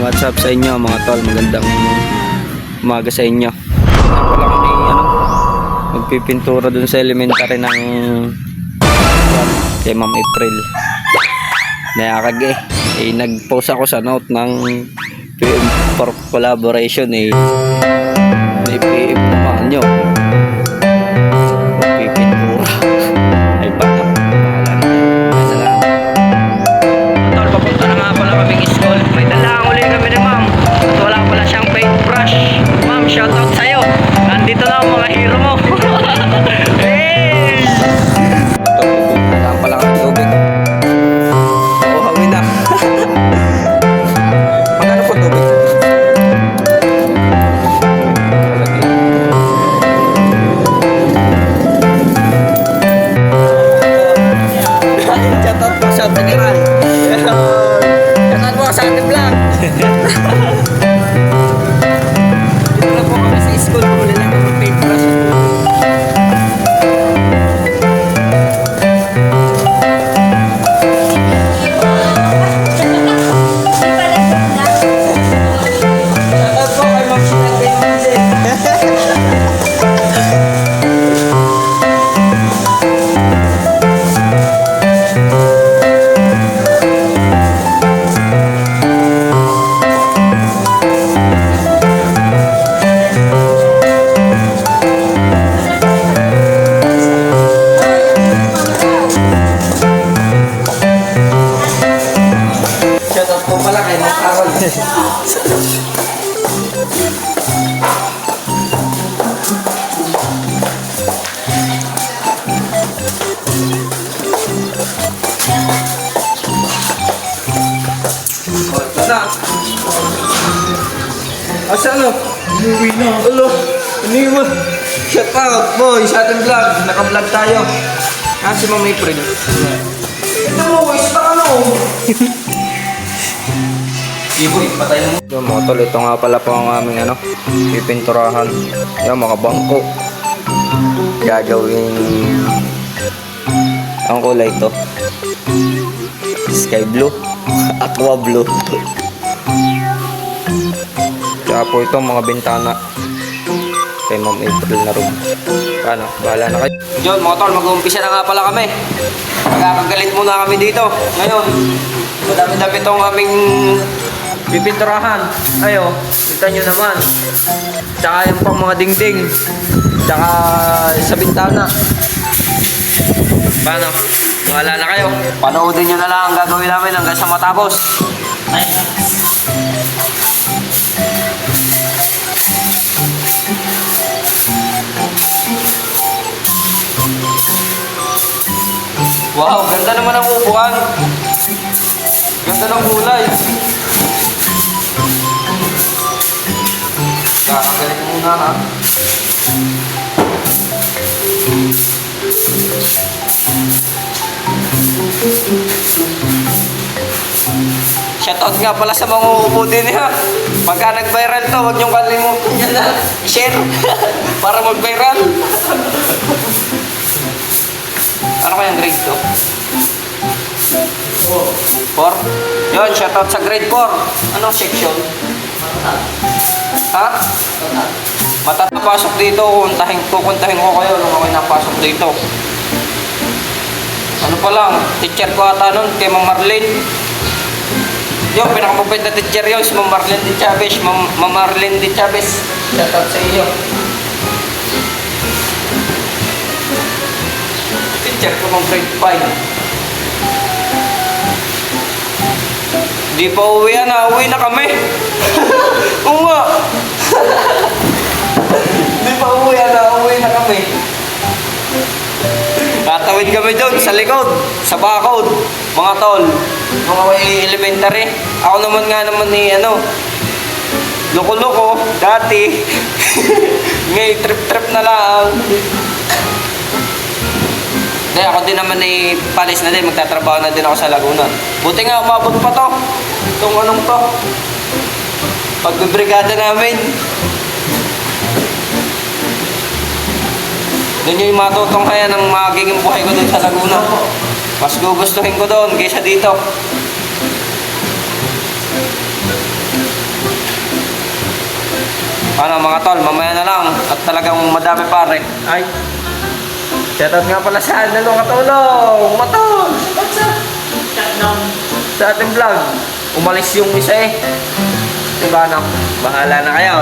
what's up sa inyo mga tol, magandang umaga sa inyo. Pala kami magpipintura dun sa elementary ng kay Ma'am April. Nayakag nag-post ako sa note ng PM for collaboration may PM naman nyo magpipintura. Ay baka papunta na nga pala kaming school. May dalaan uli kami ni ma'am at wala pala siyang paintbrush. Ma'am, shoutout sa'yo, nandito na ang mga hero mo. Hey! Dalaan pala kami tubig. Oo, hawin na. Magkano po tubig? Shoutout po sa General. Shoutout po sa ating vlog. Dito na po kami sa school. Huli lang ang paintbrush. Shoutout po kay Ma'am Sinag Bendice. Shoutout po pala kay Ma'am Carol. Asa ano? Uwi na. Ulo, iniwan. Shoutout boy sa ating vlog. Naka-vlog tayo. Si Ma'am April. Ito mo, boys, baka ano? Iboy, patay mo. Yung mga tol, ito nga pala po ang aming pipinturahan. Yung mga bangko. Gagawin ang kulay ito. Sky blue. Aqua blue. Kaya po ito mga bintana kay Ma'am April na room. Paano? Bahala na kayo. Yun mga tol, mag-uumpisa na nga pala kami. Magkakagalit muna kami dito. Ngayon, madami-dami itong aming pipinturahan. Ayo, kita nyo naman. Tsaka yung pang mga dingding. Tsaka sa bintana. Paano? Bahala na kayo. Panoodin nyo na lang ang gagawin namin hanggang sa matapos. Wow, ganda naman ang upuan. Ganda ng kulay. Kakagalit muna ha. Shoutout nga pala sa mga upo din ha. Pagka nag-viral to, huwag niyong kalimutan yan na i-share para mag-viral. Ano kayang grade to? 4? Yun, shoutout sa grade 4. Anong section? Ha? Mata napasok dito. Kukuntahin ko kayo nung ako'y napasok dito. Ano pa lang, teacher ko ata nun kay Ma'am Marlene. Yung pinakamabait na teacher yun, si Ma'am Marlene de Chavez. Ma'am Marlene de Chavez. Shoutout sa iyo. Teacher ko ng grade 5. Di pa uwi na, uwi na kami. Oo nga. Di pa uwi na, uwi na kami. Tatawid kami doon sa likod, sa bakod, mga tol, mga elementary. Ako naman loko-loko, dati. Ngayon, trip-trip na lang. Dahil ako din naman palis na din, magtatrabaho na din ako sa Laguna. Buti nga, umabot pa to. Itong anong to. Pagbibrigada namin. Doon yung matutunghayan ng magiging buhay ko dun sa Laguna. Mas gugustuhin ko doon kaysa dito. Ano mga tol, mamaya na lang. At talagang madami pare. Ay. Shoutout nga pala sa ano katulong. Matol. What's up? Shutdown. Sa ating vlog. Umalis yung isa eh. Diba no? Bahala na kayo.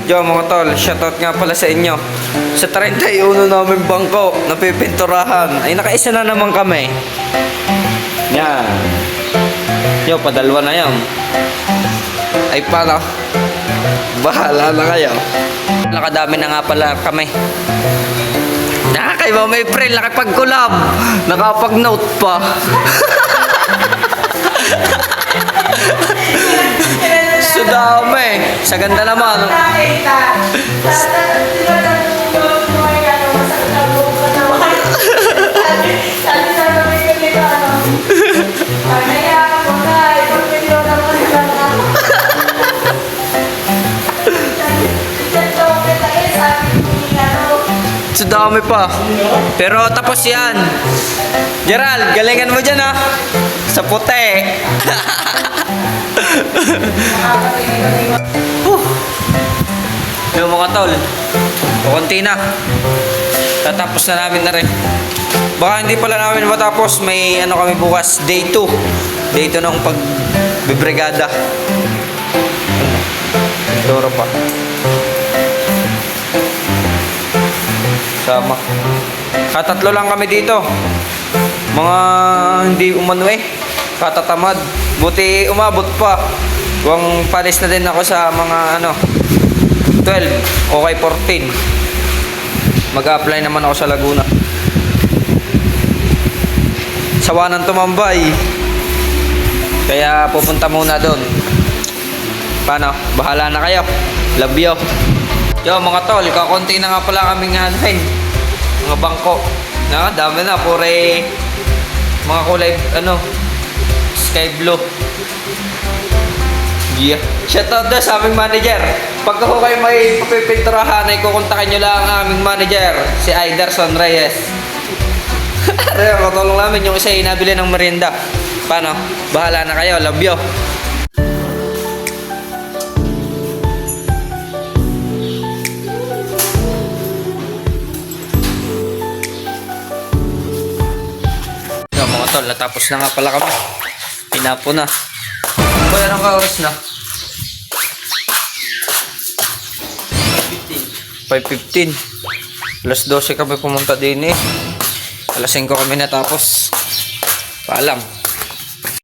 Yo mga tol, shoutout nga pala sa inyo. Sa 31 namin bangko, napipinturahan. Ay nakaisa na naman kami. Yan. Yo, padalwa na yan. Ay paano? Bahala na kayo. Nakadami na nga pala kami. Kay Ma'am April, nakipag-collab. Nakapag-note pa. So dami. Sa ganda naman. So dami pa. Pero tapos yan. Gerald, galingan mo dyan ha. Sa puti. Yung mga tol. Kukunti na. Tatapos na namin na rin. Baka hindi pala namin matapos. May ano kami bukas. Day 2. Day 2 ng pagbibrigada. Doro pa. Sama. Katatlo lang kami dito. Mga hindi umano eh. Katatamad. Buti umabot pa. Huwag palis na din ako sa mga ano 12 o kay 14. Mag-apply naman ako sa Laguna. Sawa ng tumambay. Kaya pupunta muna doon. Paano? Bahala na kayo. Love you. Yo mga tol, kakunti na nga pala kaming hanay. Mga bangko. Na, dami na. Pure mga kulay, ano, sky blue. Yeah. Shoutout na sa aming manager. Pagka ko kayo may papipinturahan, ay kukontakin nyo lang ang aming manager, si Aiderson Reyes. Katulong namin yung isa ay nabili ng merienda. Paano? Bahala na kayo. Love you. Mga tol, natapos na nga pala kami. Pinapo na. Kaya anong ka-oras na? 5:15. Alas 12 kami pumunta din eh. Alas 5 kami natapos. Paalam.